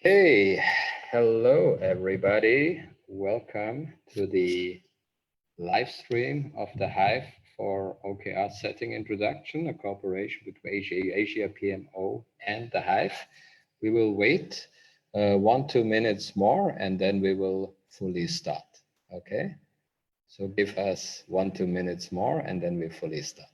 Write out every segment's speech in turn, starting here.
Hey, hello everybody. Welcome to the live stream of the Hive for OKR Setting Introduction, a cooperation between Asia PMO and the Hive. We will wait 1-2 minutes more and then we will fully start. Okay, so give us 1-2 minutes more and then we fully start.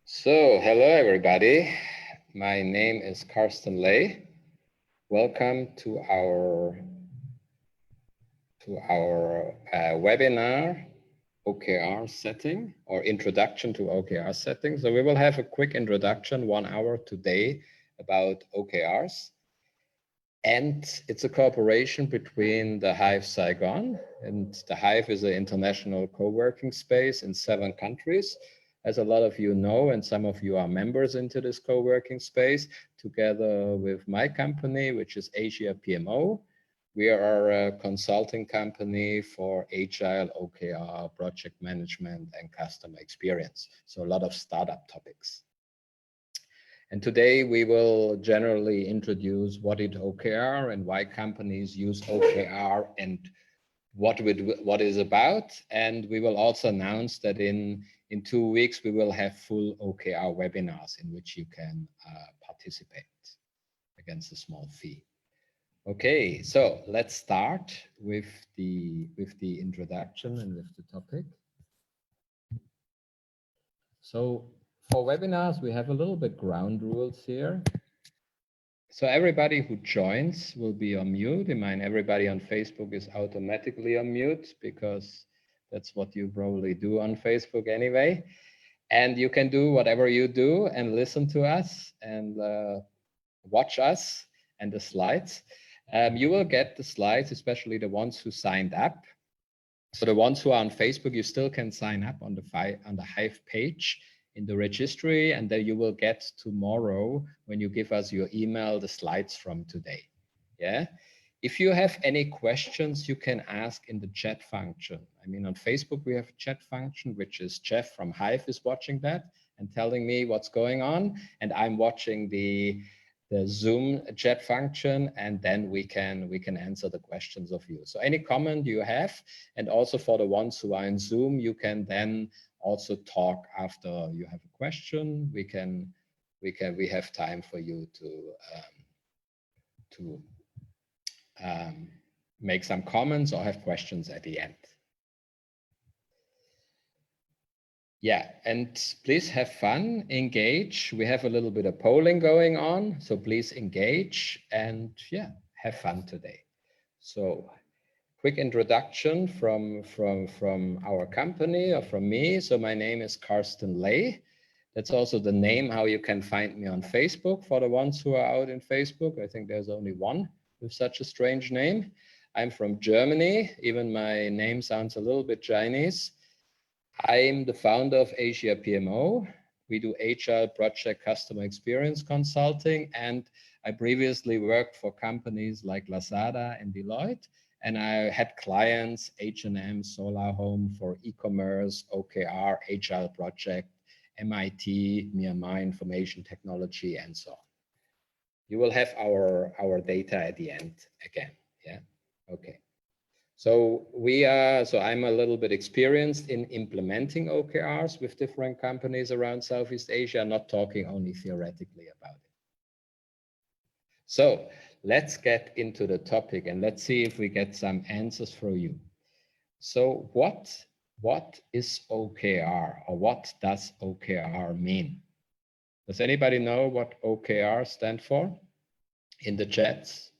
So, hello everybody. My name is Carsten Ley. Welcome to our webinar, OKR setting or introduction to OKR setting. So we will have a quick introduction, 1 hour today about OKRs. And it's a cooperation between the Hive Saigon, and the Hive is an international co-working space in 7 countries. As a lot of you know, and some of you are members into this co-working space, together with my company, which is Asia PMO. We are a consulting company for agile, OKR, project management, and customer experience. So a lot of startup topics. And today we will generally introduce what is OKR and why companies use OKR and what is about. And we will also announce that in 2 weeks, we will have full OKR webinars in which you can participate against a small fee. Okay, so let's start with the introduction and with the topic. So for webinars, we have a little bit ground rules here. So everybody who joins will be on mute. I mean, everybody on Facebook is automatically on mute because that's what you probably do on Facebook anyway. And you can do whatever you do and listen to us and watch us and the slides. You will get the slides, especially the ones who signed up. So the ones who are on Facebook, you still can sign up on the Hive page in the registry, and then you will get tomorrow, when you give us your email, the slides from today. Yeah. If you have any questions, you can ask in the chat function. I mean, on Facebook, we have a chat function, which is Jeff from Hive is watching that and telling me what's going on. And I'm watching the Zoom chat function, and then we can answer the questions of you. So any comment you have, and also for the ones who are in Zoom, you can then also talk after you have a question. We have time for you to make some comments or have questions at the end. Yeah, and please have fun, engage. We have a little bit of polling going on, so please engage and yeah, have fun today. So quick introduction from our company or from me. So my name is Carsten Ley. That's also the name how you can find me on Facebook for the ones who are out in Facebook. I think there's only one with such a strange name. I'm from Germany. Even my name sounds a little bit Chinese. I'm the founder of Asia PMO. We do agile project customer experience consulting, and I previously worked for companies like Lazada and Deloitte, and I had clients, H&M, Solar Home for e-commerce, OKR, agile project, MIT, Myanmar Information Technology, and so on. You will have our data at the end again. Yeah. Okay. So I'm a little bit experienced in implementing OKRs with different companies around Southeast Asia, not talking only theoretically about it. So let's get into the topic and let's see if we get some answers for you. So what is OKR, or what does OKR mean? Does anybody know what OKR stand for in the chats?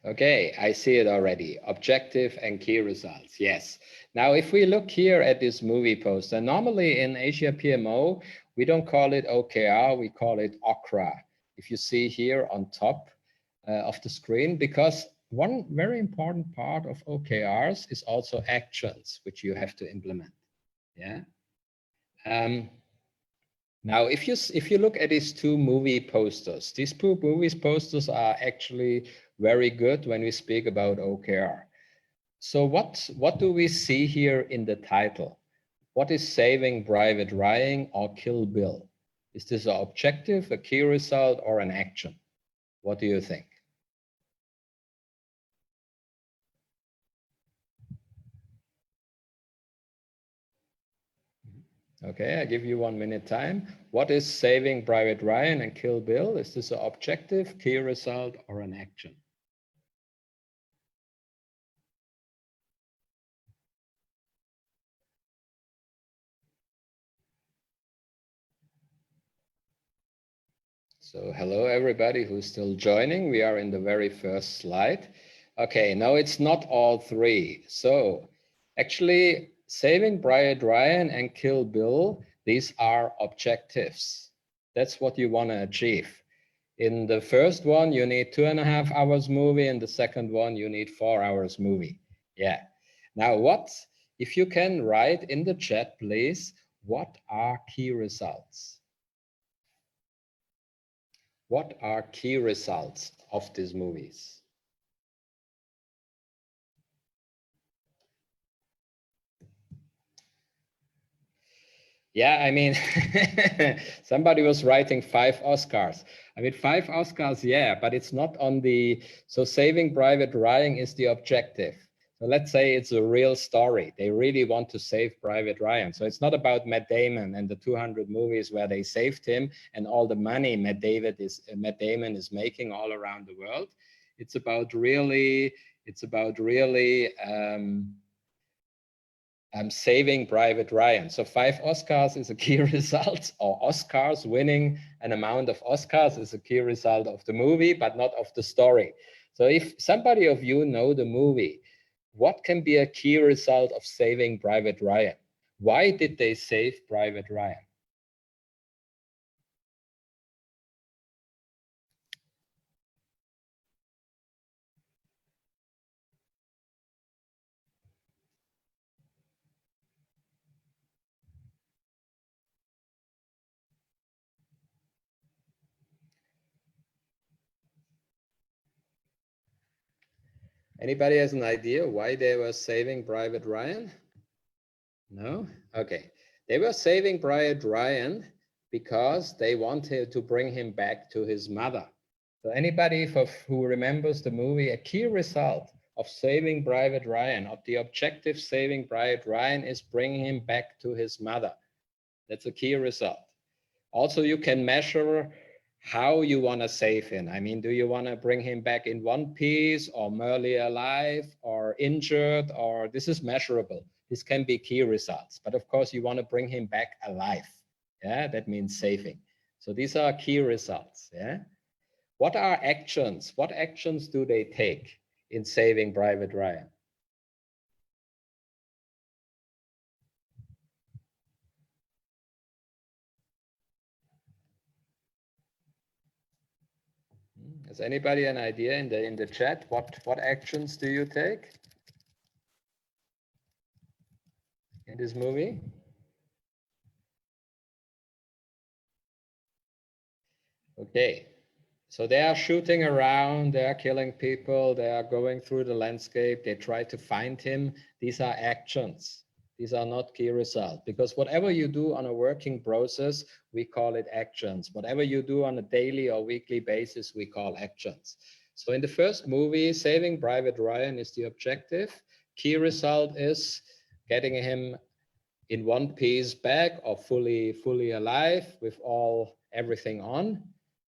Okay, I see it already. Objective and key results. Yes. Now, if we look here at this movie poster, normally in Asia PMO, we don't call it OKR, we call it OKRA. If you see here on top of the screen, because one very important part of OKRs is also actions, which you have to implement. Yeah. Now, if you look at these two movie posters, these two movie posters are actually very good when we speak about OKR. So what do we see here in the title? What is Saving Private Ryan or Kill Bill? Is this an objective, a key result, or an action? What do you think? Okay, I give you 1 minute time. What is Saving Private Ryan and Kill Bill? Is this an objective, key result, or an action? So hello, everybody who's still joining. We are in the very first slide. Okay, now it's not all three. So actually, Saving Private Ryan and Kill Bill, these are objectives. That's what you want to achieve. In the first one, you need 2.5 hours movie. In the second one, you need 4 hours movie. Yeah. Now, if you can write in the chat, please, what are key results? What are key results of these movies? Yeah, I mean, somebody was writing 5 Oscars. I mean, 5 Oscars, yeah, but it's not on the, so Saving Private Ryan is the objective. So let's say it's a real story. They really want to save Private Ryan. So it's not about Matt Damon and the 200 movies where they saved him and all the money Matt Damon is making all around the world. It's about really Saving Private Ryan. So 5 Oscars is a key result, or Oscars, winning an amount of Oscars is a key result of the movie, but not of the story. So if somebody of you know the movie, what can be a key result of Saving Private Ryan? Why did they save Private Ryan? Anybody has an idea why they were saving Private Ryan? No? Okay. They were saving Private Ryan because they wanted to bring him back to his mother. So anybody who remembers the movie, a key result of Saving Private Ryan, of the objective Saving Private Ryan, is bringing him back to his mother. That's a key result. Also, you can measure how you want to save him. I mean, do you want to bring him back in one piece, or merely alive, or injured, or this is measurable. This can be key results. But of course, you want to bring him back alive. Yeah, that means saving. So these are key results. Yeah. What are actions? What actions do they take in Saving Private Ryan? Has anybody an idea in the chat? What actions do you take in this movie? Okay. So they are shooting around, they are killing people, they are going through the landscape, they try to find him. These are actions. These are not key results, because whatever you do on a working process, we call it actions. Whatever you do on a daily or weekly basis, we call actions. So in the first movie, Saving Private Ryan is the objective. Key result is getting him in one piece back or fully alive with everything on,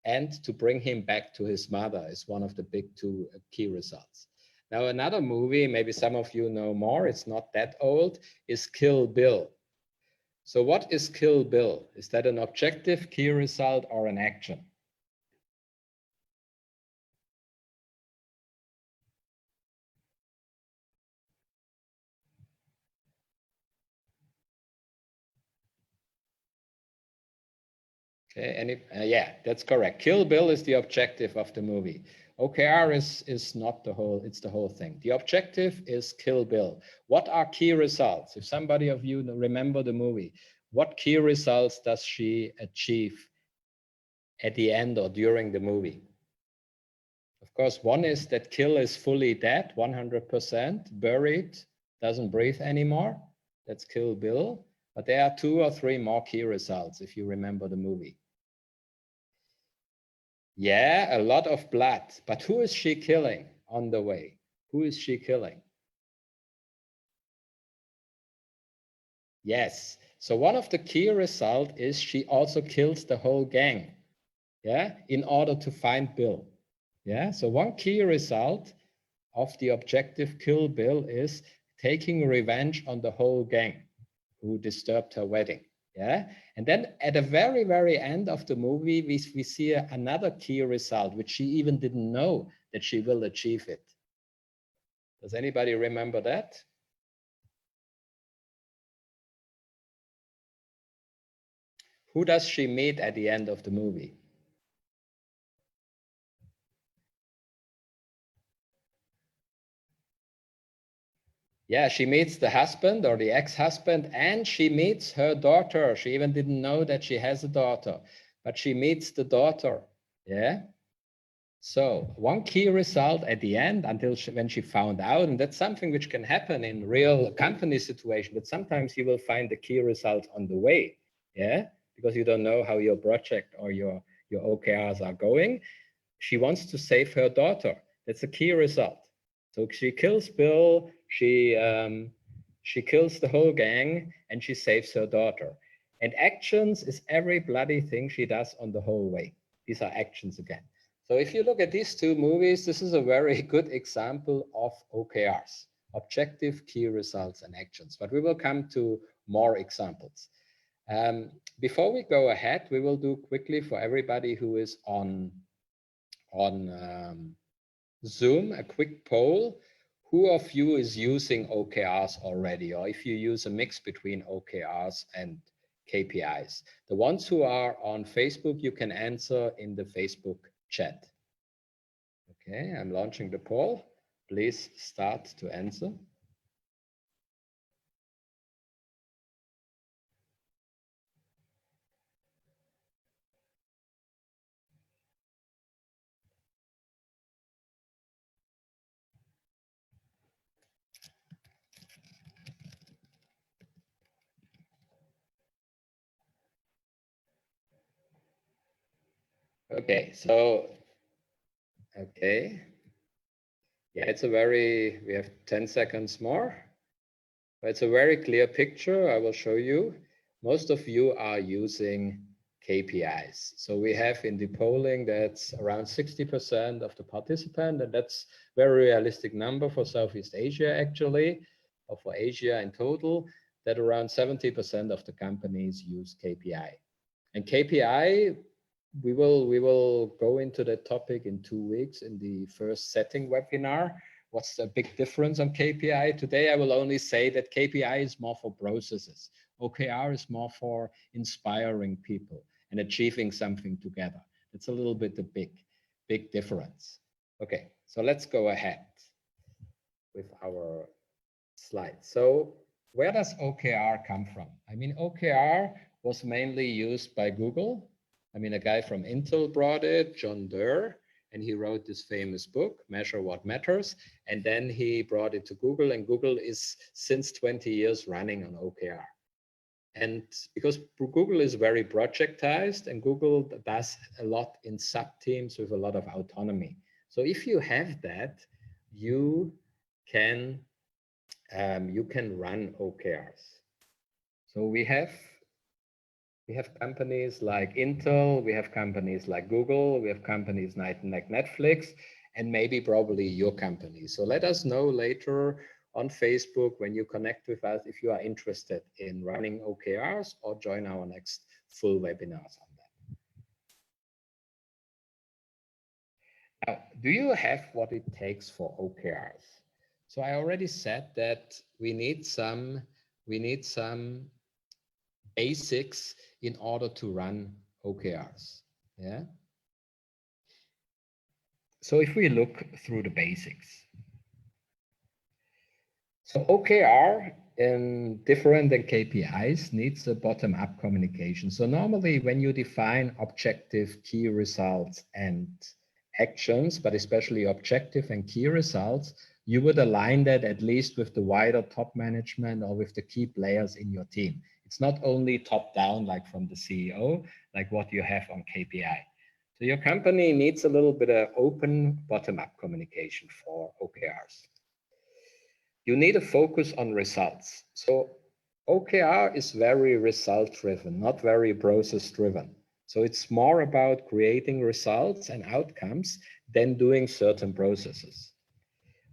and to bring him back to his mother is one of the big two key results. Now another movie, maybe some of you know more, it's not that old, is Kill Bill. So what is Kill Bill? Is that an objective key result or an action? Okay, yeah, that's correct. Kill Bill is the objective of the movie. OKR is not the whole, it's the whole thing. The objective is Kill Bill. What are key results? If somebody of you remember the movie, what key results does she achieve at the end or during the movie? Of course, one is that Kill is fully dead, 100%, buried, doesn't breathe anymore. That's Kill Bill. But there are 2 or 3 more key results if you remember the movie. Yeah, a lot of blood. But who is she killing on the way? Who is she killing? Yes. So one of the key results is she also kills the whole gang. Yeah, in order to find Bill. Yeah, so one key result of the objective Kill Bill is taking revenge on the whole gang who disturbed her wedding. Yeah, and then at the very, very end of the movie, we see another key result, which she even didn't know that she will achieve it. Does anybody remember that? Who does she meet at the end of the movie? Yeah, she meets the husband or the ex-husband, and she meets her daughter. She even didn't know that she has a daughter, but she meets the daughter. Yeah. So one key result at the end, when she found out, and that's something which can happen in real company situation, but sometimes you will find the key result on the way. Yeah, because you don't know how your project or your OKRs are going. She wants to save her daughter. That's a key result. So she kills Bill, she kills the whole gang, and she saves her daughter. And actions is every bloody thing she does on the whole way. These are actions again. So if you look at these 2 movies, this is a very good example of OKRs, objective, key results, and actions. But we will come to more examples. Before we go ahead, we will do quickly for everybody who is on Zoom, a quick poll. Who of you is using OKRs already, or if you use a mix between OKRs and KPIs? The ones who are on Facebook, you can answer in the Facebook chat. Okay, I'm launching the poll. Please start to answer. Okay, so, okay. Yeah, we have 10 seconds more. It's a very clear picture. I will show you. Most of you are using KPIs. So we have in the polling, that's around 60% of the participant, and that's a very realistic number for Southeast Asia, actually, or for Asia in total, that around 70% of the companies use KPI. And KPI, we will go into that topic in 2 weeks in the first setting webinar. What's the big difference on KPI? Today, I will only say that KPI is more for processes. OKR is more for inspiring people and achieving something together. It's a little bit the big difference. Okay, so let's go ahead with our slides. So where does OKR come from? I mean, OKR was mainly used by Google. I mean, a guy from Intel brought it, John Doerr, and he wrote this famous book, Measure What Matters. And then he brought it to Google, and Google is since 20 years running on OKR. And because Google is very projectized and Google does a lot in sub-teams with a lot of autonomy. So if you have that, you can run OKRs. So we have companies like Intel, we have companies like Google, we have companies like Netflix, and maybe probably your company. So let us know later on Facebook when you connect with us if you are interested in running OKRs or join our next full webinars on that. Now, do you have what it takes for OKRs? So I already said that we need some basics in order to run OKRs. Yeah. So if we look through the basics, so OKR, different than KPIs, needs a bottom-up communication. So normally when you define objective, key results, and actions, but especially objective and key results, you would align that at least with the wider top management or with the key players in your team. It's not only top-down, like from the CEO, like what you have on KPI. So your company needs a little bit of open bottom-up communication for OKRs. You need a focus on results. So OKR is very result-driven, not very process-driven. So it's more about creating results and outcomes than doing certain processes.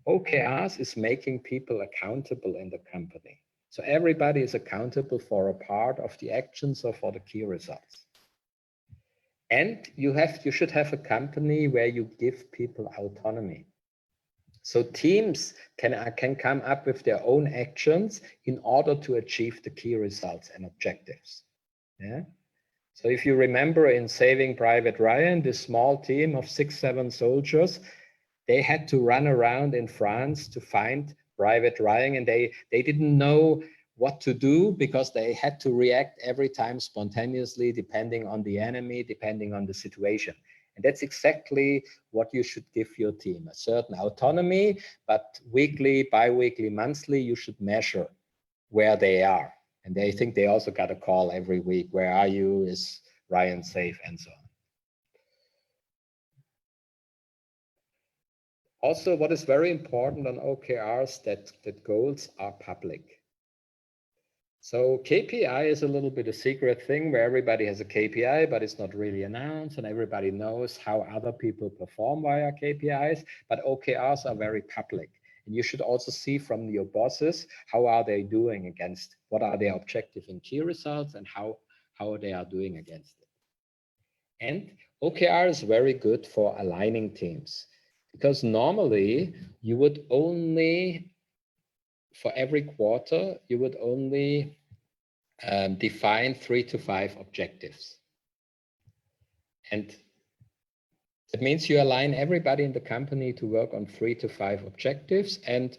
OKRs is making people accountable in the company. So everybody is accountable for a part of the actions or for the key results. And you should have a company where you give people autonomy. So teams can come up with their own actions in order to achieve the key results and objectives. Yeah. So if you remember in Saving Private Ryan, this small team of 6-7 soldiers, they had to run around in France to find Private Ryan, and they didn't know what to do because they had to react every time spontaneously, depending on the enemy, depending on the situation. And that's exactly what you should give your team, a certain autonomy, but weekly, bi-weekly, monthly, you should measure where they are. And they think they also got a call every week. Where are you? Is Ryan safe? And so on. Also, what is very important on OKRs, that goals are public. So KPI is a little bit a secret thing where everybody has a KPI, but it's not really announced and everybody knows how other people perform via KPIs, but OKRs are very public. And you should also see from your bosses, how are they doing against, what are their objective and key results and how they are doing against it. And OKR is very good for aligning teams because normally you would only, for every quarter, you would only define 3 to 5 objectives. And that means you align everybody in the company to work on 3 to 5 objectives, and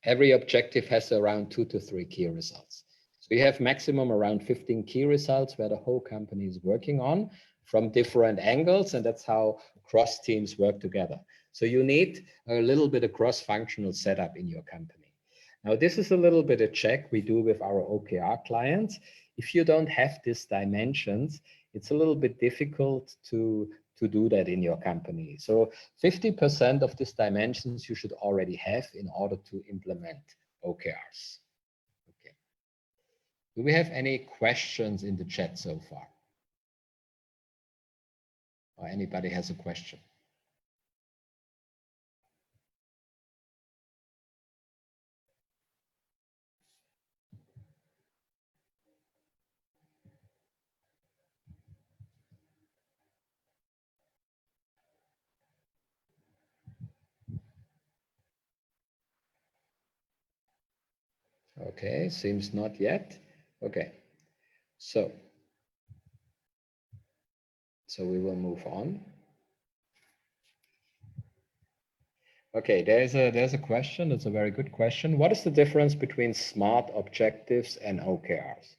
every objective has around 2 to 3 key results. So you have maximum around 15 key results where the whole company is working on from different angles, and that's how cross teams work together. So you need a little bit of cross-functional setup in your company. Now, this is a little bit of check we do with our OKR clients. If you don't have these dimensions, it's a little bit difficult to do that in your company. So 50% of these dimensions you should already have in order to implement OKRs. Okay. Do we have any questions in the chat so far? Or anybody has a question? Okay, seems not yet. Okay, so we will move on. Okay, there's a question. It's a very good question. What is the difference between SMART objectives and OKRs?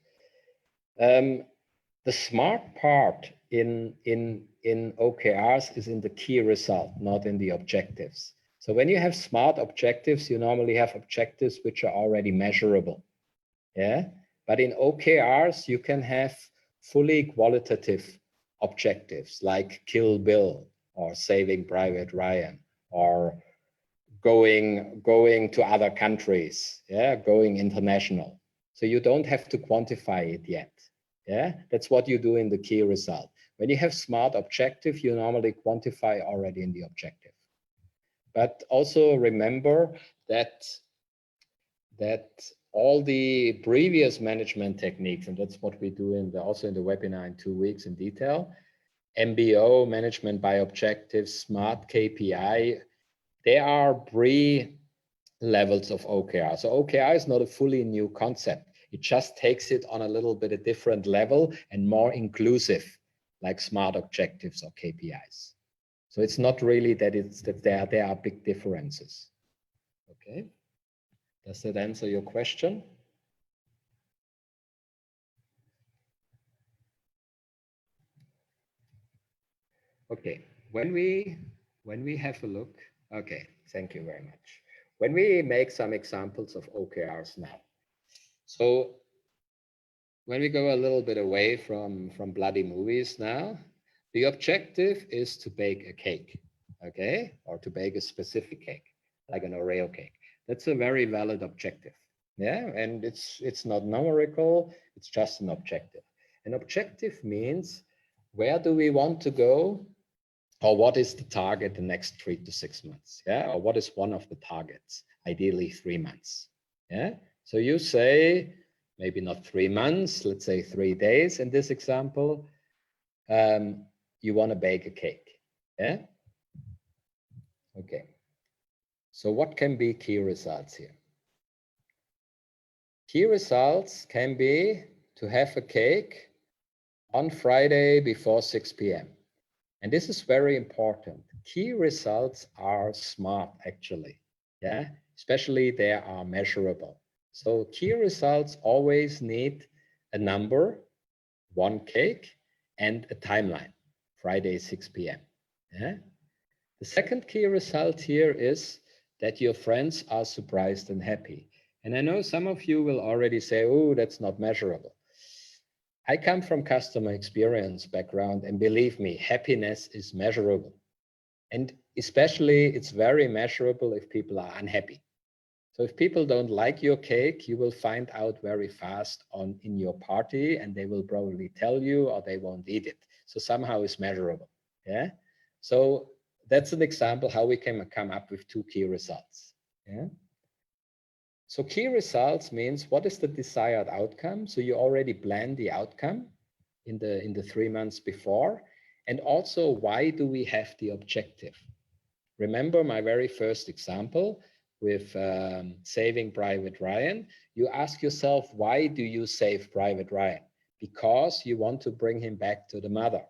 The smart part in OKRs is in the key result, not in the objectives. So when you have SMART objectives, you normally have objectives which are already measurable. Yeah, but in OKRs you can have fully qualitative objectives like Kill Bill or Saving Private Ryan or going to other countries, yeah, going international. So you don't have to quantify it yet. Yeah, that's what you do in the key result. When you have SMART objective, you normally quantify already in the objective. But also remember that all the previous management techniques, and that's what we do also in the webinar in 2 weeks in detail, MBO, management by objectives, SMART KPI, they are levels of OKR. So OKR is not a fully new concept. It just takes it on a little bit a different level and more inclusive, like SMART objectives or KPIs. So it's not really that there are big differences. Okay. Does that answer your question? Okay. When we have a look, okay, thank you very much. When we make some examples of OKRs now. So when we go a little bit away from bloody movies now, the objective is to bake a cake, okay? Or to bake a specific cake, like an Oreo cake. That's a very valid objective, yeah? And it's not numerical, it's just an objective. An objective means where do we want to go, or what is the target the next 3 to 6 months, yeah? Or what is one of the targets, ideally 3 months, yeah? So you say, maybe not 3 months, let's say 3 days in this example, you want to bake a cake, yeah? Okay. So what can be key results here? Key results can be to have a cake on Friday before 6 p.m. And this is very important. Key results are SMART actually, yeah? Especially they are measurable. So key results always need a number, one cake, and a timeline, Friday 6 p.m. Yeah? The second key result here is that your friends are surprised and happy. And I know some of you will already say, oh, that's not measurable. I come from customer experience background, and believe me, happiness is measurable. And especially it's very measurable if people are unhappy. So if people don't like your cake, you will find out very fast in your party, and they will probably tell you or they won't eat it. So somehow it's measurable. Yeah. So that's an example how we can come up with 2 key results. Yeah. So key results means what is the desired outcome? So you already plan the outcome in the 3 months before. And also, why do we have the objective? Remember my very first example with saving Private Ryan. You ask yourself, why do you save Private Ryan? Because you want to bring him back to the mother.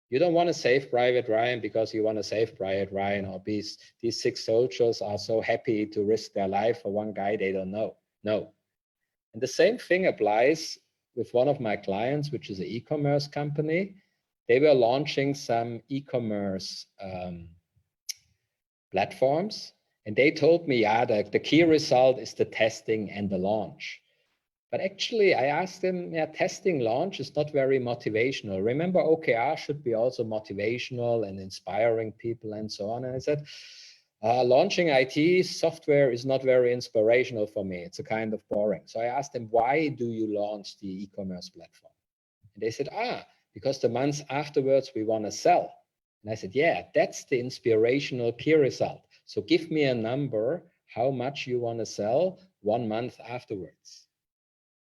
You don't want to save Private Ryan because you want to save Private Ryan, or these 6 soldiers are so happy to risk their life for one guy they don't know. No. And the same thing applies with one of my clients, which is an e-commerce company. They were launching some e-commerce platforms. And they told me, yeah, the key result is the testing and the launch. But actually, I asked them, yeah, testing launch is not very motivational. Remember, OKR should be also motivational and inspiring people and so on. And I said, launching IT software is not very inspirational for me. It's a kind of boring. So I asked them, why do you launch the e-commerce platform? And they said, because the months afterwards we want to sell. And I said, yeah, that's the inspirational key result. So give me a number, how much you want to sell 1 month afterwards.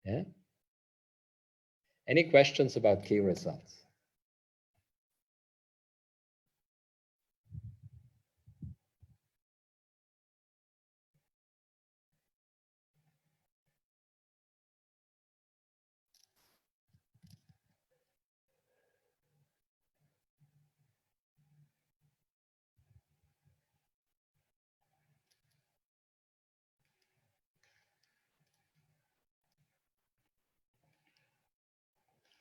Yeah. Any questions about key results?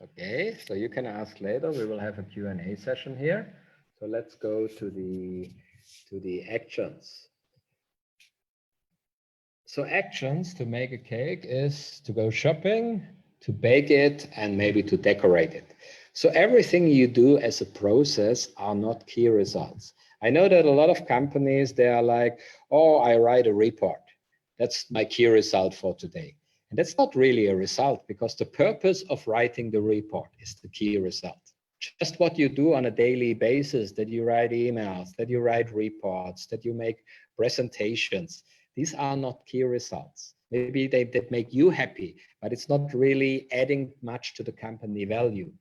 Okay, so you can ask later. We will have a Q&A session here. So let's go to the actions. So actions to make a cake is to go shopping, to bake it, and maybe to decorate it. So everything you do as a process are not key results. I know that a lot of companies, they are like, oh, I write a report. That's my key result for today. And that's not really a result, because the purpose of writing the report is the key result. Just what you do on a daily basis, that you write emails, that you write reports, that you make presentations, these are not key results. Maybe they make you happy, but it's not really adding much to the company value.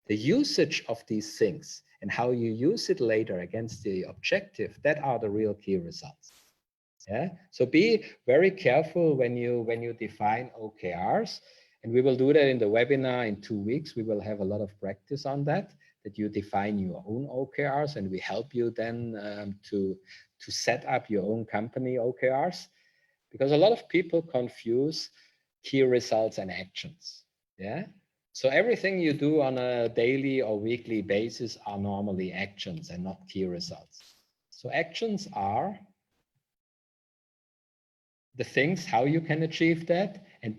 The usage of these things and how you use it later against the objective, that are the real key results. Yeah. So be very careful when you define OKRs, and we will do that in the webinar in 2 weeks. We will have a lot of practice on that you define your own OKRs, and we help you then to set up your own company OKRs, because a lot of people confuse key results and actions. Yeah. So everything you do on a daily or weekly basis are normally actions and not key results. So actions are the things, how you can achieve that, and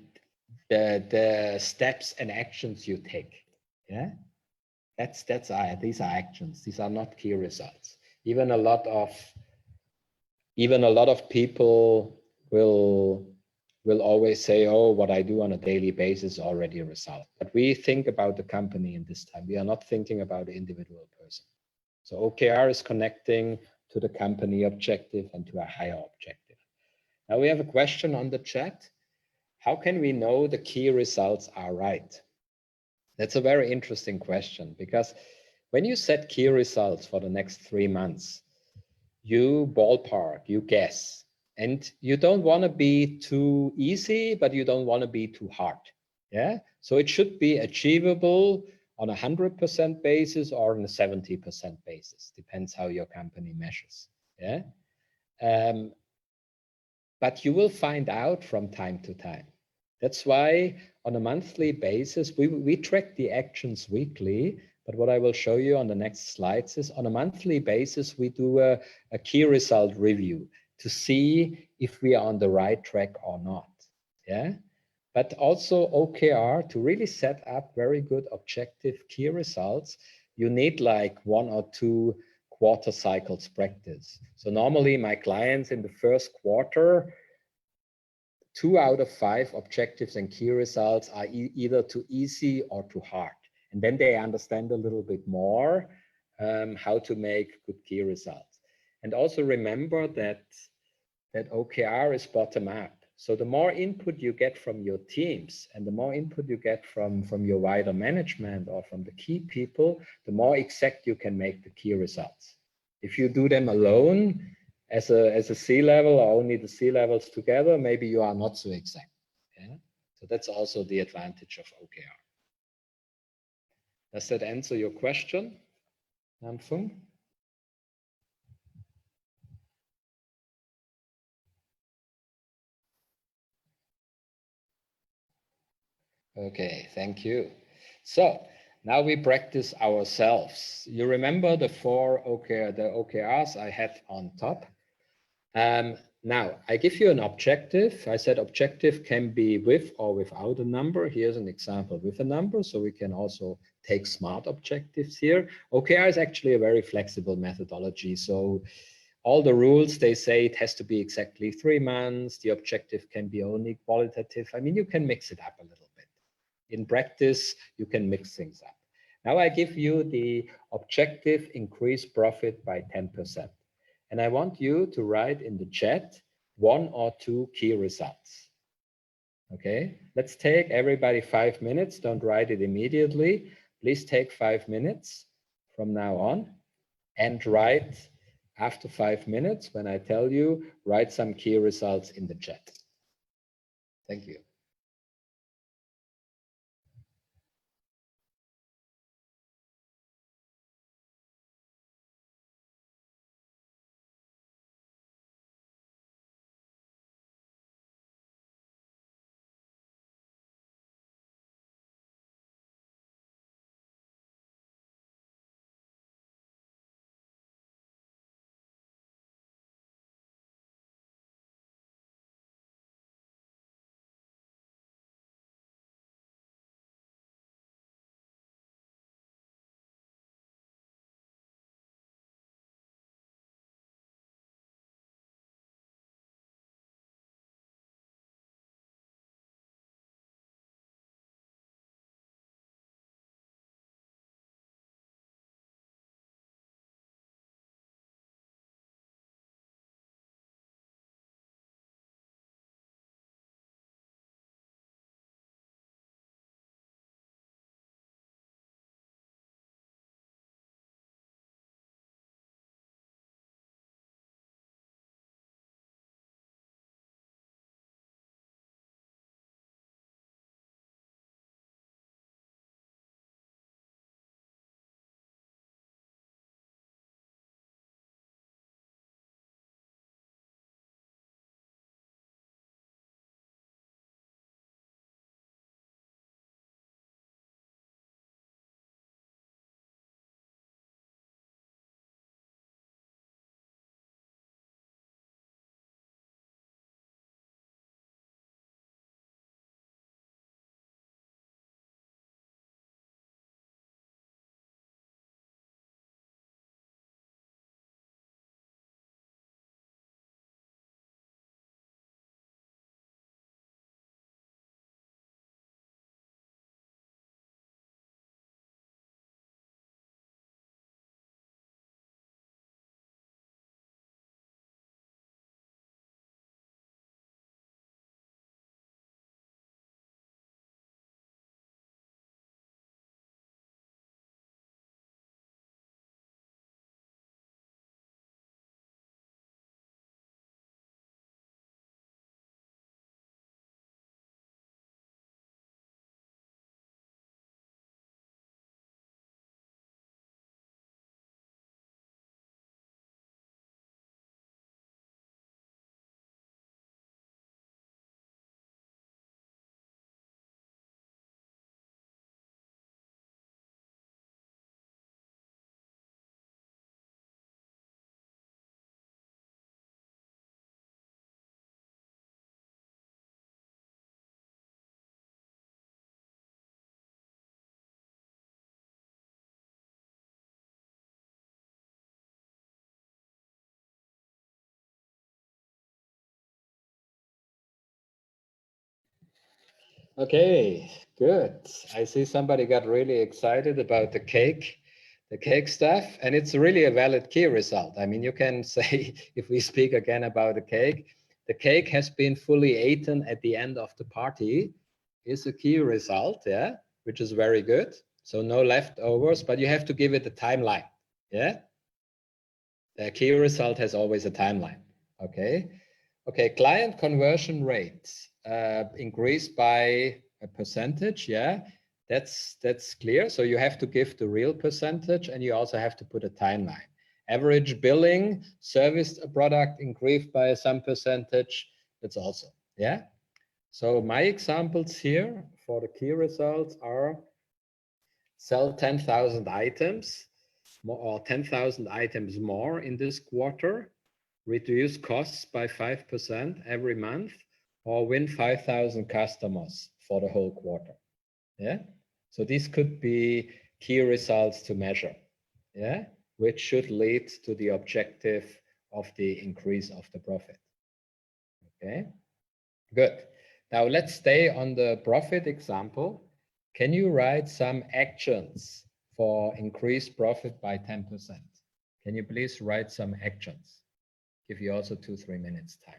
the steps and actions you take. Yeah, these are actions. These are not key results. Even a lot of people will always say, oh, what I do on a daily basis is already a result. But we think about the company in this time. We are not thinking about the individual person. So OKR is connecting to the company objective and to a higher objective. Now we have a question on the chat. How can we know the key results are right? That's a very interesting question, because when you set key results for the next 3 months, you ballpark, you guess, and you don't want to be too easy, but you don't want to be too hard. Yeah. So it should be achievable on a 100% basis or on a 70% basis. Depends how your company measures. Yeah. But you will find out from time to time. That's why on a monthly basis, we track the actions weekly. But what I will show you on the next slides is on a monthly basis, we do a key result review to see if we are on the right track or not. Yeah. But also OKR, to really set up very good objective key results, you need like 1 or 2 quarter cycles practice. So normally my clients in the first quarter, 2 out of 5 objectives and key results are either too easy or too hard. And then they understand a little bit more how to make good key results. And also remember that OKR is bottom up. So the more input you get from your teams and the more input you get from your wider management or from the key people, the more exact you can make the key results. If you do them alone as a C-level or only the C-levels together, maybe you are not so exact. Yeah? So that's also the advantage of OKR. Does that answer your question, Namfung? Okay, thank you. So now we practice ourselves. You remember the 4 OKRs I had on top. Now I give you an objective. I said objective can be with or without a number. Here's an example with a number. So we can also take smart objectives here. OKR is actually a very flexible methodology. So all the rules, they say it has to be exactly 3 months. The objective can be only qualitative. I mean, you can mix it up a little bit. In practice, you can mix things up. Now I give you the objective, increase profit by 10%. And I want you to write in the chat 1 or 2 key results. Okay, let's take everybody 5 minutes. Don't write it immediately. Please take 5 minutes from now on and write after 5 minutes. When I tell you, write some key results in the chat. Thank you. Okay, good. I see somebody got really excited about the cake stuff, and it's really a valid key result. I mean, you can say, if we speak again about the cake has been fully eaten at the end of the party is a key result, yeah, which is very good. So no leftovers, but you have to give it a timeline, yeah. The key result has always a timeline, okay. Okay, client conversion rates increased by a percentage, yeah. That's clear. So you have to give the real percentage, and you also have to put a timeline. Average billing serviced a product increased by some percentage. That's also, yeah. So my examples here for the key results are sell 10,000 items more, or 10,000 items more in this quarter, reduce costs by 5% every month, or win 5,000 customers for the whole quarter. Yeah. So these could be key results to measure. Yeah. Which should lead to the objective of the increase of the profit. Okay. Good. Now let's stay on the profit example. Can you write some actions for increased profit by 10%? Can you please write some actions? Give you also 2-3 minutes time.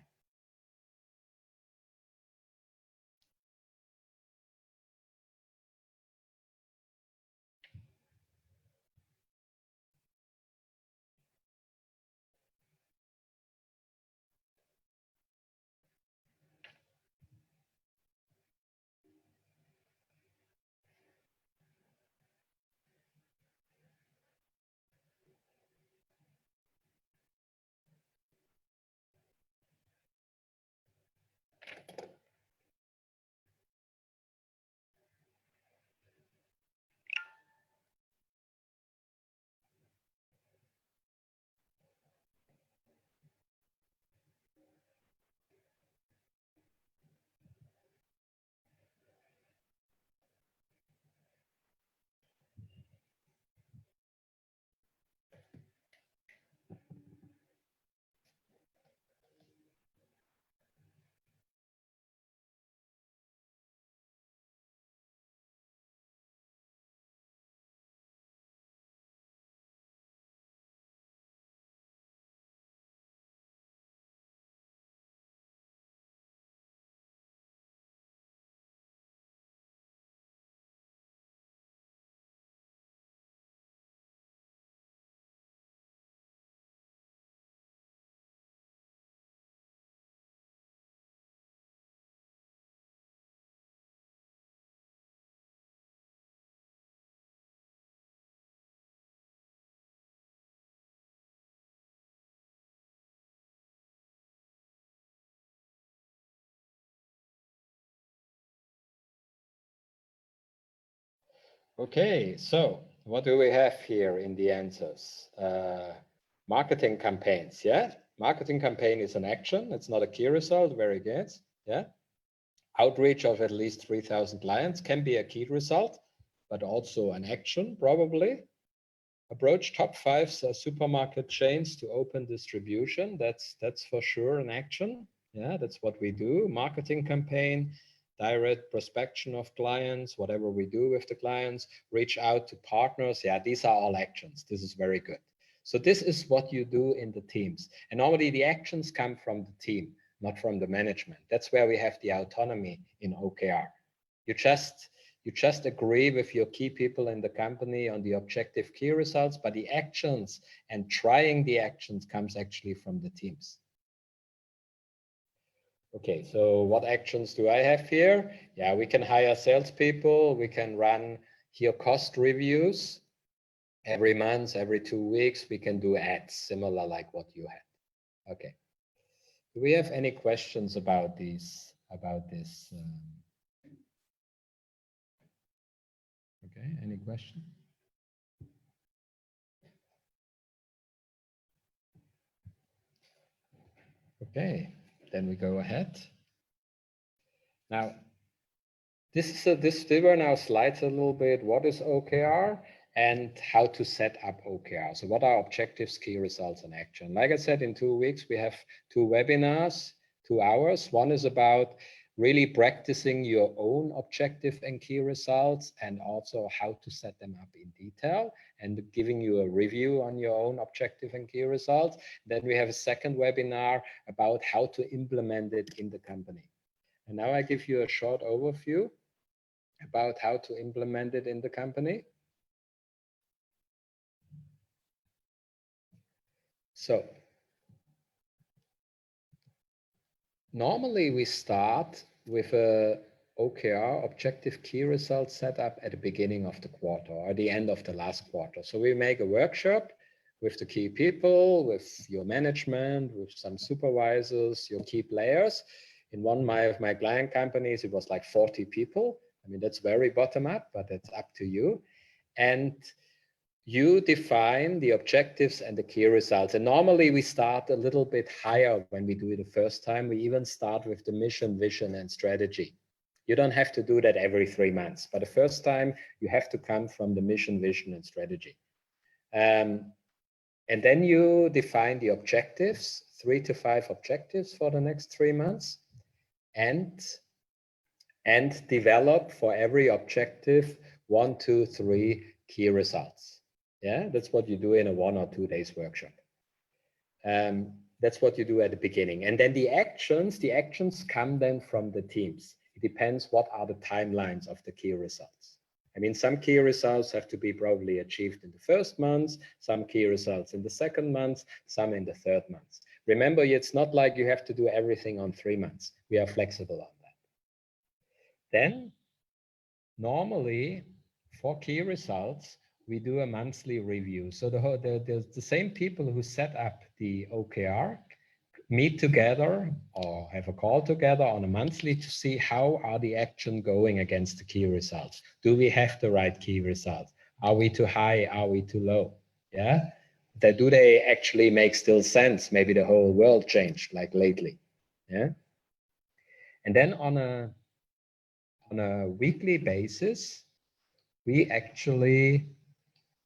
Okay, so what do we have here in the answers? Marketing campaigns, yeah? Marketing campaign is an action. It's not a key result. Very good, yeah? Outreach of at least 3,000 clients can be a key result, but also an action, probably. Approach top 5 supermarket chains to open distribution. That's for sure an action. Yeah, that's what we do. Marketing campaign, direct prospection of clients, whatever we do with the clients, reach out to partners. Yeah, these are all actions. This is very good. So this is what you do in the teams. And normally the actions come from the team, not from the management. That's where we have the autonomy in OKR. You just agree with your key people in the company on the objective key results, but the actions and trying the actions comes actually from the teams. Okay, so what actions do I have here? Yeah, we can hire salespeople. We can run here cost reviews every month, every 2 weeks. We can do ads similar like what you had. Okay. Do we have any questions about these? About this? Okay, any question? Okay, then we go ahead. Now, there were now slides a little bit. What is OKR and how to set up OKR? So what are objectives, key results, and action? Like I said, in 2 weeks, we have 2 webinars, 2 hours. One is about really practicing your own objective and key results, and also how to set them up in detail, and giving you a review on your own objective and key results. Then we have a second webinar about how to implement it in the company. And now I give you a short overview about how to implement it in the company. So normally we start with a OKR, objective key result, setup at the beginning of the quarter or the end of the last quarter. So we make a workshop with the key people, with your management, with some supervisors, your key players. In one of my client companies, it was like 40 people. I mean, that's very bottom up, but it's up to you. And you define the objectives and the key results. And normally we start a little bit higher when we do it the first time. We even start with the mission, vision, and strategy. You don't have to do that every 3 months, but the first time you have to come from the mission, vision, and strategy. And then you define the objectives, 3 to 5 objectives for the next 3 months, and develop for every objective 1, 2, 3 key results. Yeah, that's what you do in a 1 or 2 days workshop. That's what you do at the beginning. And then the actions come then from the teams. It depends what are the timelines of the key results. I mean, some key results have to be probably achieved in the first month, some key results in the second month, some in the third month. Remember, it's not like you have to do everything on 3 months. We are flexible on that. Then, normally, for key results, we do a monthly review. So the same people who set up the OKR meet together or have a call together on a monthly to see how are the action going against the key results. Do we have the right key results? Are we too high? Are we too low? Yeah. Do they actually make still sense? Maybe the whole world changed like lately. Yeah. And then on a weekly basis, we actually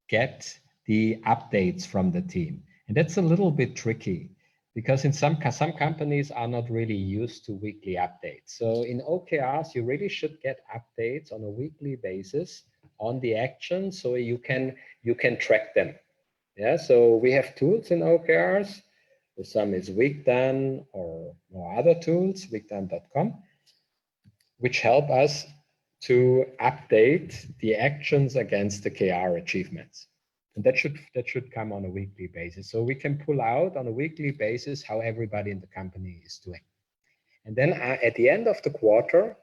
get the updates from the team. And that's a little bit tricky because in some companies are not really used to weekly updates. So in OKRs, you really should get updates on a weekly basis on the action so you can track them. Yeah, so we have tools in OKRs. Some is Weekdone or other tools, weekdone.com, which help us to update the actions against the KR achievements. And that should come on a weekly basis. So we can pull out on a weekly basis how everybody in the company is doing. And then at the end of the quarter,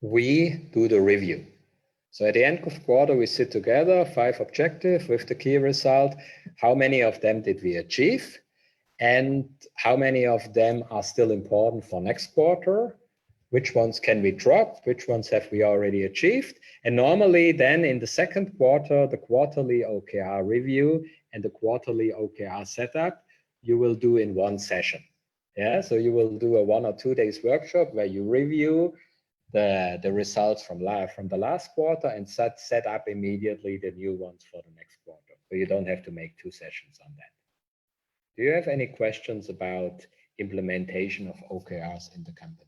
we do the review. So at the end of the quarter, we sit together, 5 objectives with the key result. How many of them did we achieve? And how many of them are still important for next quarter? Which ones can we drop? Which ones have we already achieved? And normally then in the second quarter, the quarterly OKR review and the quarterly OKR setup, you will do in one session. Yeah, so you will do a 1 or 2 days workshop where you review the results from the last quarter and set up immediately the new ones for the next quarter. So you don't have to make 2 sessions on that. Do you have any questions about implementation of OKRs in the company?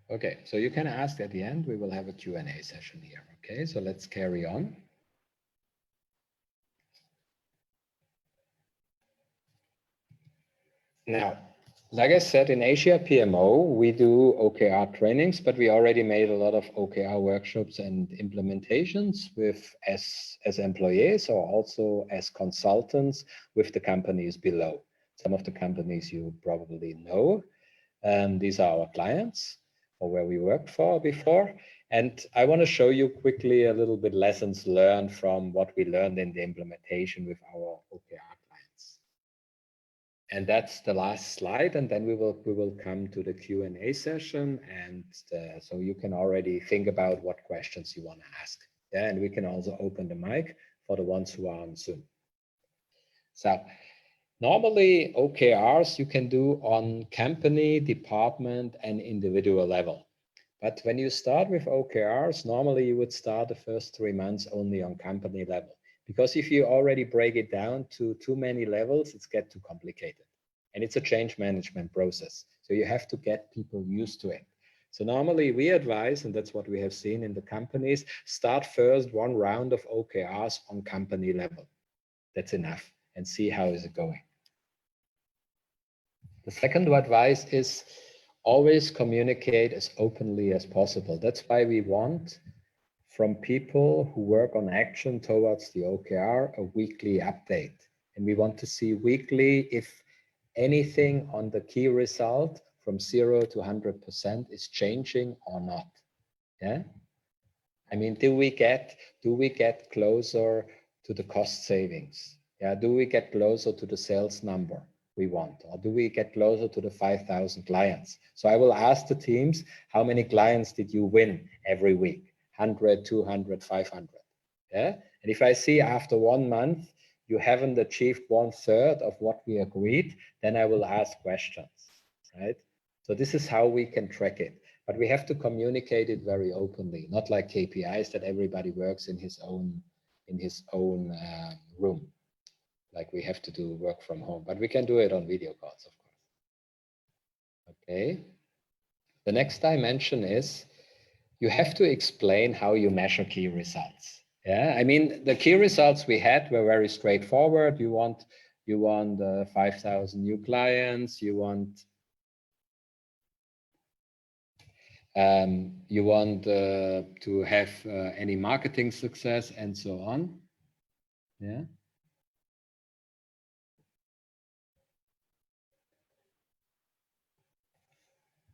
Okay, so you can ask at the end. We will have a Q&A session here. Okay, so let's carry on. Now, like I said, in Asia PMO, we do OKR trainings, but we already made a lot of OKR workshops and implementations with as employees or also as consultants with the companies below. Some of the companies you probably know. These are our clients or where we worked for before. And I want to show you quickly a little bit lessons learned from what we learned in the implementation with our OKR clients. And that's the last slide, and then we will come to the Q&A session, and so you can already think about what questions you want to ask. Yeah, and we can also open the mic for the ones who are on Zoom. So normally OKRs you can do on company, department, and individual level. But when you start with OKRs, normally you would start the first 3 months only on company level. Because if you already break it down to too many levels, it's get too complicated. And it's a change management process. So you have to get people used to it. So normally we advise, and that's what we have seen in the companies, start first one round of OKRs on company level. That's enough, and see how is it going. The second advice is always communicate as openly as possible. That's why we want from people who work on action towards the OKR a weekly update. And we want to see weekly if anything on the key result from 0 to 100% is changing or not. Yeah. I mean, do we get closer to the cost savings? Yeah. Do we get closer to the sales number we want, or do we get closer to the 5,000 clients? So I will ask the teams, how many clients did you win every week? 100, 200, 500. Yeah. And if I see after 1 month you haven't achieved 1/3 of what we agreed, then I will ask questions, right? So this is how we can track it. But we have to communicate it very openly, not like KPIs that everybody works in his own room, like we have to do work from home. But we can do it on video calls, of course. Okay. The next dimension is you have to explain how you measure key results. Yeah, I mean, the key results we had were very straightforward. You want 5,000 new clients. You want to have any marketing success and so on. Yeah.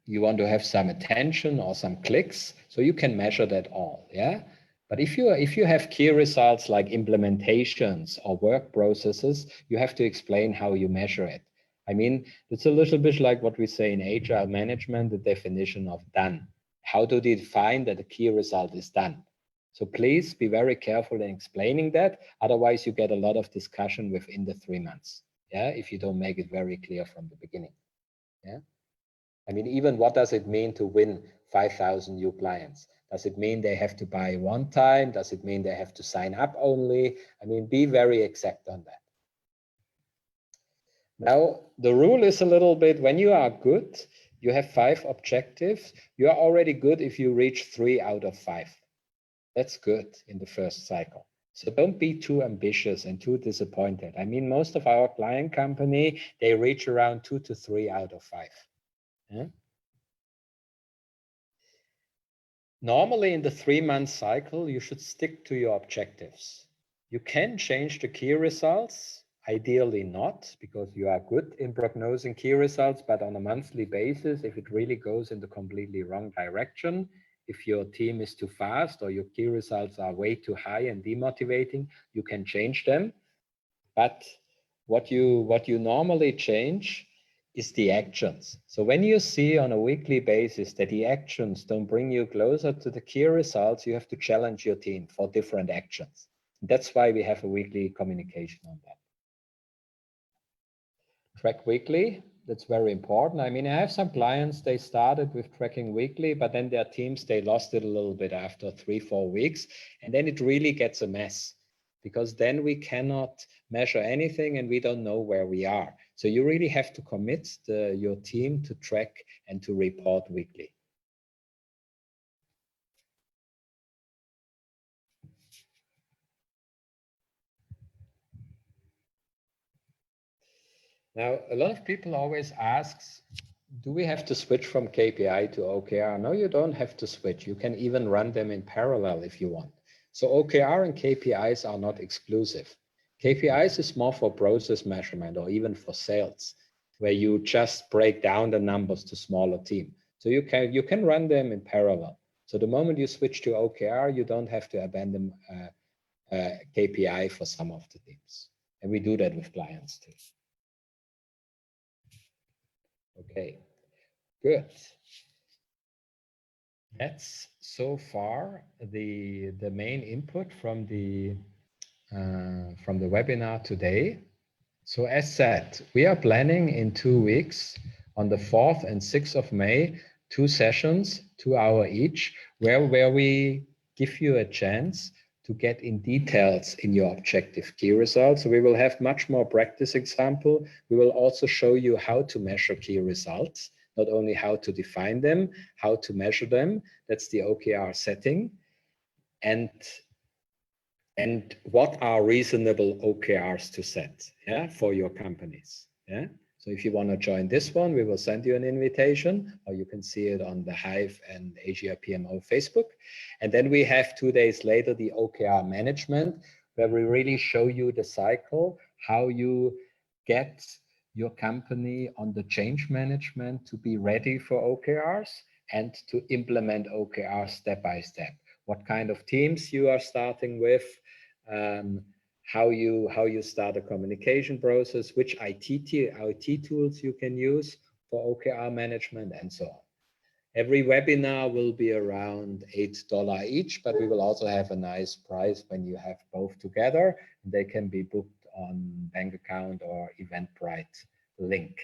You want to have some attention or some clicks, so you can measure that all. Yeah. But if you have key results like implementations or work processes, you have to explain how you measure it. I mean, it's a little bit like what we say in agile management, the definition of done. How to define that a key result is done? So please be very careful in explaining that. Otherwise, you get a lot of discussion within the 3 months. Yeah, if you don't make it very clear from the beginning. Yeah. I mean, even what does it mean to win 5,000 new clients? Does it mean they have to buy one time? Does it mean they have to sign up only? I mean, be very exact on that. Now, the rule is a little bit, when you are good, you have 5 objectives. You are already good if you reach 3 out of 5. That's good in the first cycle. So don't be too ambitious and too disappointed. I mean, most of our client company, they reach around 2 to 3 out of 5. Yeah? Normally in the 3-month cycle, you should stick to your objectives. You can change the key results, ideally not, because you are good in prognosing key results, but on a monthly basis, if it really goes in the completely wrong direction, if your team is too fast or your key results are way too high and demotivating, you can change them. But what you normally change is the actions. So when you see on a weekly basis that the actions don't bring you closer to the key results, you have to challenge your team for different actions. That's why we have a weekly communication on that. Track weekly, that's very important. I mean, I have some clients, they started with tracking weekly, but then their teams, they lost it a little bit after 3-4 weeks. And then it really gets a mess, because then we cannot measure anything and we don't know where we are. So you really have to commit your team to track and to report weekly. Now, a lot of people always ask, do we have to switch from KPI to OKR? No, you don't have to switch. You can even run them in parallel if you want. So OKR and KPIs are not exclusive. KPIs is more for process measurement or even for sales, where you just break down the numbers to smaller team. So you can run them in parallel. So the moment you switch to OKR, you don't have to abandon KPI for some of the teams. And we do that with clients too. Okay, good. That's so far the main input from the webinar today. So as said, we are planning in 2 weeks on the 4th and 6th of May, 2 sessions, 2 hours each, where we give you a chance to get in details in your objective key results. So we will have much more practice example. We will also show you how to measure key results, not only how to define them, how to measure them. That's the OKR setting. And what are reasonable OKRs to set, yeah, for your companies. Yeah. So if you want to join this one, we will send you an invitation, or you can see it on the Hive and Asia PMO Facebook. And then we have 2 days later the OKR management, where we really show you the cycle, how you get your company on the change management to be ready for OKRs and to implement OKRs step by step. What kind of teams you are starting with, how you start a communication process, which IT tools you can use for OKR management, and so on. Every webinar will be around $8 each, but we will also have a nice price when you have both together. They can be booked on bank account or Eventbrite link.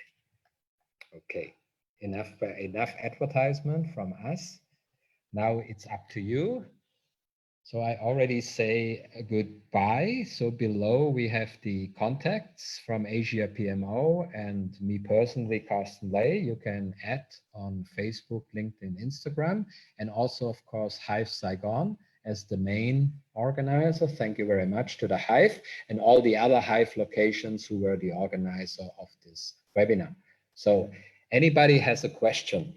Okay, enough advertisement from us. Now it's up to you. So I already say goodbye. So below we have the contacts from Asia PMO and me personally, Carsten Ley. You can add on Facebook, LinkedIn, Instagram, and also, of course, Hive Saigon as the main organizer. Thank you very much to the Hive and all the other Hive locations who were the organizer of this webinar. So anybody has a question?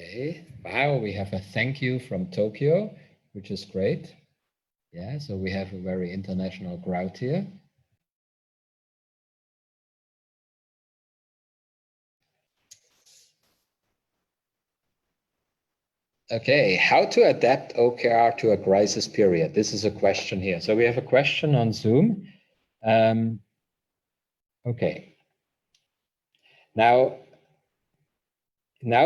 Okay, wow, we have a thank you from Tokyo, which is great. Yeah, so we have a very international crowd here. Okay, how to adapt OKR to a crisis period? This is a question here. So we have a question on Zoom. Okay. Now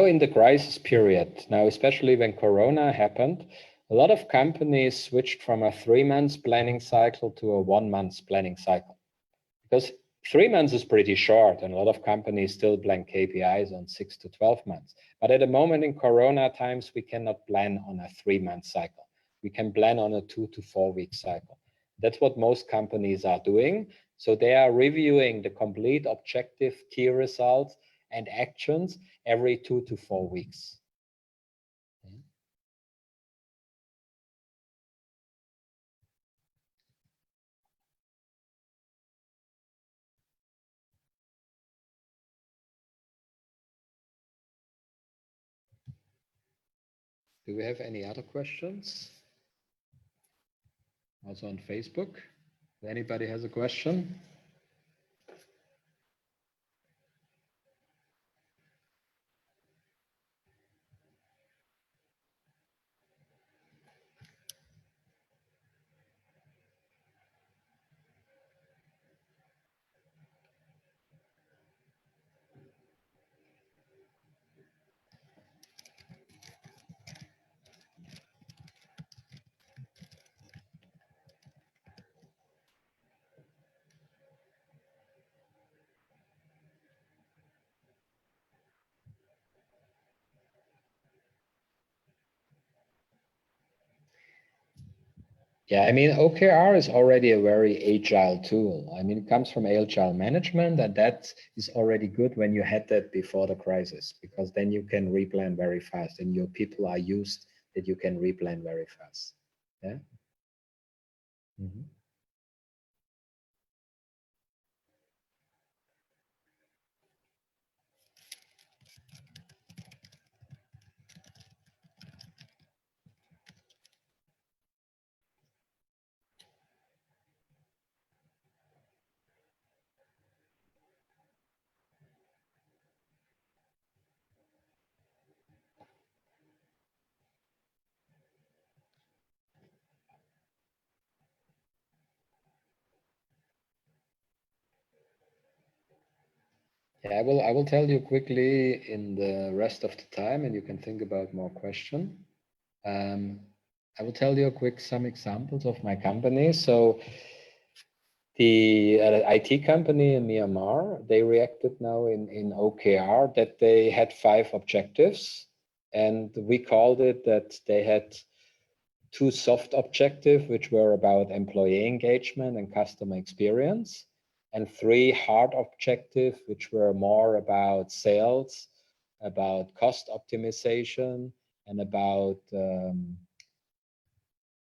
in the crisis period, now especially when Corona happened, a lot of companies switched from a 3-month planning cycle to a 1-month planning cycle. Because 3 months is pretty short, and a lot of companies still plan KPIs on 6 to 12 months. But at the moment in Corona times, we cannot plan on a 3-month cycle. We can plan on a 2 to 4 week cycle. That's what most companies are doing. So they are reviewing the complete objective, key results, and actions every 2 to 4 weeks. Do we have any other questions? Also on Facebook? If anybody has a question? Yeah, I mean, OKR is already a very agile tool. I mean, it comes from agile management, and that is already good when you had that before the crisis, because then you can replan very fast and your people are used that you can replan very fast. Yeah. Mm-hmm. Yeah, I will tell you quickly in the rest of the time, and you can think about more question. I will tell you some examples of my company. So the IT company in Myanmar, they reacted now in OKR that they had 5 objectives, and we called it that they had 2 soft objectives, which were about employee engagement and customer experience, and 3 hard objectives, which were more about sales, about cost optimization, and about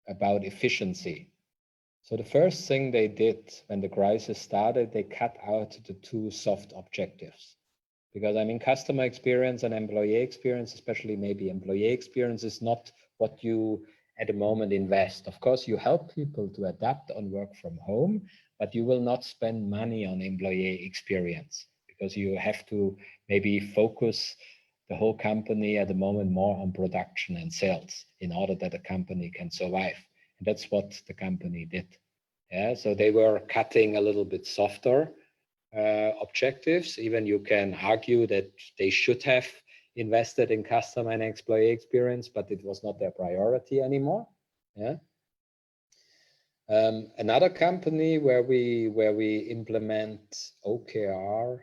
efficiency. So the first thing they did when the crisis started, they cut out the 2 soft objectives. Because I mean, customer experience and employee experience, especially maybe employee experience, is not what you at the moment invest. Of course, you help people to adapt on work from home, but you will not spend money on employee experience because you have to maybe focus the whole company at the moment more on production and sales in order that the company can survive. And that's what the company did. Yeah, so they were cutting a little bit softer objectives. Even you can argue that they should have invested in customer and employee experience, but it was not their priority anymore. Yeah. Another company where we implement OKR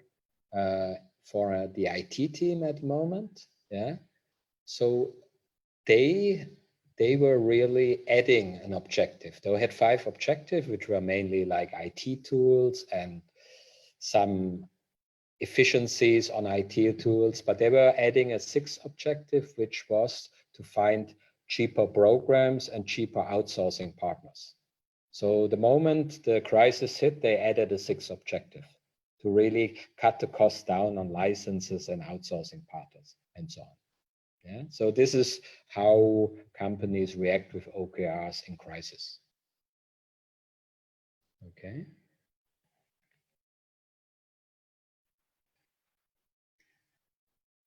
for the IT team at the moment. Yeah. So they were really adding an objective. They had 5 objectives, which were mainly like IT tools and some efficiencies on IT tools, but they were adding a 6th objective, which was to find cheaper programs and cheaper outsourcing partners. So the moment the crisis hit, they added a 6th objective to really cut the cost down on licenses and outsourcing partners and so on. Yeah. So this is how companies react with OKRs in crisis. Okay.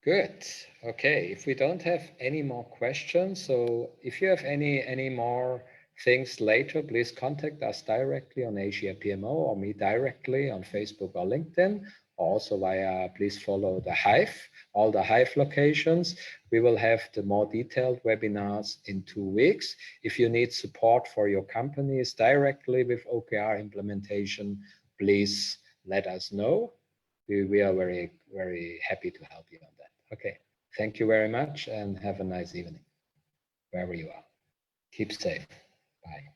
Good. Okay. If we don't have any more questions, so if you have any more things later, please contact us directly on Asia PMO or me directly on Facebook or LinkedIn. Also please follow the Hive, all the Hive locations. We will have the more detailed webinars in 2 weeks. If you need support for your companies directly with OKR implementation, please let us know. We are very, very happy to help you on that. Okay. Thank you very much and have a nice evening wherever you are. Keep safe. Bye.